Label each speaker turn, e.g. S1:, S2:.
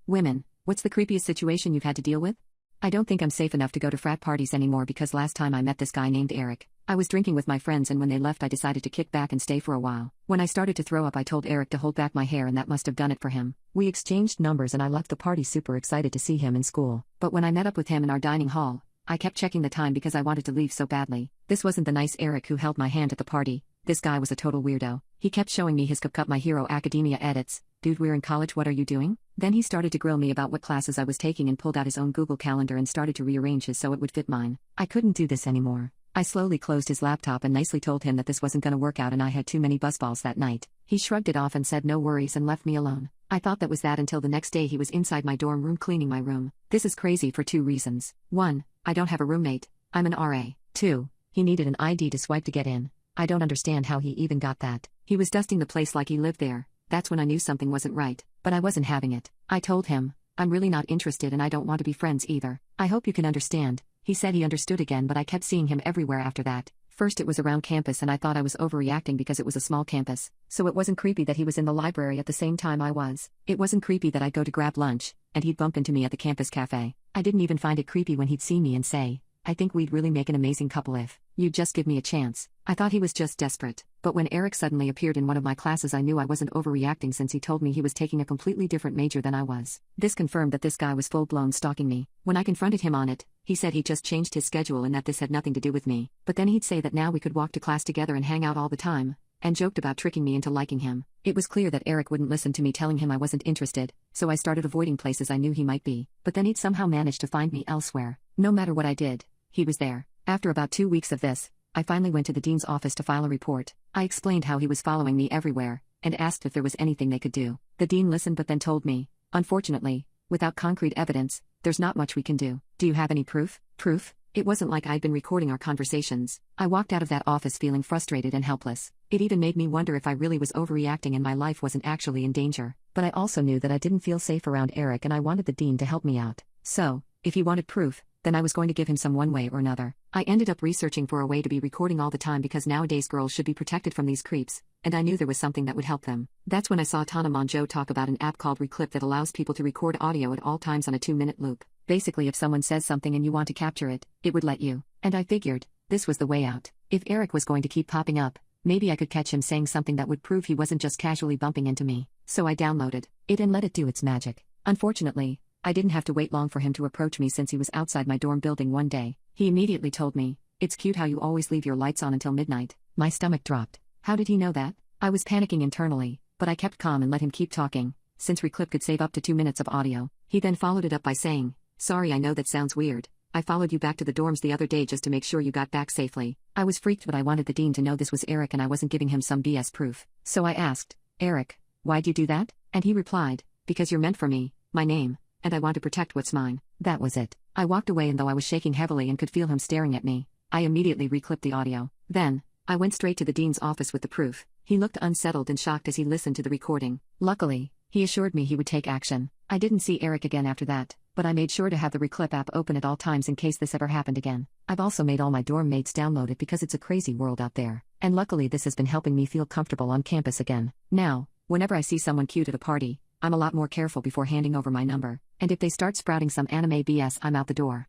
S1: Women, what's the creepiest situation you've had to deal with? I don't think I'm safe enough to go to frat parties anymore because last time I met this guy named Eric, I was drinking with my friends and when they left I decided to kick back and stay for a while. When I started to throw up I told Eric to hold back my hair and that must have done it for him. We exchanged numbers and I left the party super excited to see him in school. But when I met up with him in our dining hall, I kept checking the time because I wanted to leave so badly. This wasn't the nice Eric who held my hand at the party. This guy was a total weirdo. He kept showing me his Cut My Hero Academia edits. Dude, we're in college, what are you doing? Then he started to grill me about what classes I was taking and pulled out his own Google Calendar and started to rearrange his so it would fit mine. I couldn't do this anymore. I slowly closed his laptop and nicely told him that this wasn't gonna work out and I had too many buzzballs that night. He shrugged it off and said no worries and left me alone. I thought that was that until the next day he was inside my dorm room cleaning my room. This is crazy for two reasons. 1, I don't have a roommate. I'm an RA. 2, he needed an ID to swipe to get in. I don't understand how he even got that. He was dusting the place like he lived there. That's when I knew something wasn't right, but I wasn't having it. I told him, I'm really not interested and I don't want to be friends either. I hope you can understand. He said he understood again, but I kept seeing him everywhere after that. First it was around campus and I thought I was overreacting because it was a small campus. So it wasn't creepy that he was in the library at the same time I was. It wasn't creepy that I'd go to grab lunch, and he'd bump into me at the campus cafe. I didn't even find it creepy when he'd see me and say, I think we'd really make an amazing couple if you'd just give me a chance. I thought he was just desperate. But when Eric suddenly appeared in one of my classes I knew I wasn't overreacting since he told me he was taking a completely different major than I was. This confirmed that this guy was full-blown stalking me. When I confronted him on it, he said he'd just changed his schedule and that this had nothing to do with me. But then he'd say that now we could walk to class together and hang out all the time, and joked about tricking me into liking him. It was clear that Eric wouldn't listen to me telling him I wasn't interested, so I started avoiding places I knew he might be. But then he'd somehow managed to find me elsewhere. No matter what I did, he was there. After about 2 weeks of this, I finally went to the dean's office to file a report. I explained how he was following me everywhere, and asked if there was anything they could do. The dean listened but then told me, unfortunately, without concrete evidence, there's not much we can do. Do you have any proof? Proof? It wasn't like I'd been recording our conversations. I walked out of that office feeling frustrated and helpless. It even made me wonder if I really was overreacting and my life wasn't actually in danger. But I also knew that I didn't feel safe around Eric and I wanted the dean to help me out. So, if he wanted proof, then I was going to give him some one way or another. I ended up researching for a way to be recording all the time because nowadays girls should be protected from these creeps, and I knew there was something that would help them. That's when I saw Tana Mongeau talk about an app called Reclip that allows people to record audio at all times on a 2-minute loop. Basically if someone says something and you want to capture it, it would let you. And I figured, this was the way out. If Eric was going to keep popping up, maybe I could catch him saying something that would prove he wasn't just casually bumping into me. So I downloaded it and let it do its magic. Unfortunately, I didn't have to wait long for him to approach me since he was outside my dorm building one day. He immediately told me, it's cute how you always leave your lights on until midnight. My stomach dropped. How did he know that? I was panicking internally, but I kept calm and let him keep talking, since Reclip could save up to 2 minutes of audio. He then followed it up by saying, sorry, I know that sounds weird. I followed you back to the dorms the other day just to make sure you got back safely. I was freaked but I wanted the dean to know this was Eric and I wasn't giving him some BS proof. So I asked, Eric, why'd you do that? And he replied, because you're meant for me, my name, and I want to protect what's mine. That was it. I walked away and though I was shaking heavily and could feel him staring at me, I immediately reclipped the audio. Then, I went straight to the dean's office with the proof. He looked unsettled and shocked as he listened to the recording. Luckily, he assured me he would take action. I didn't see Eric again after that, but I made sure to have the Reclip app open at all times in case this ever happened again. I've also made all my dorm mates download it because it's a crazy world out there. And luckily this has been helping me feel comfortable on campus again. Now, whenever I see someone cute at a party, I'm a lot more careful before handing over my number. And if they start sprouting some anime BS, I'm out the door.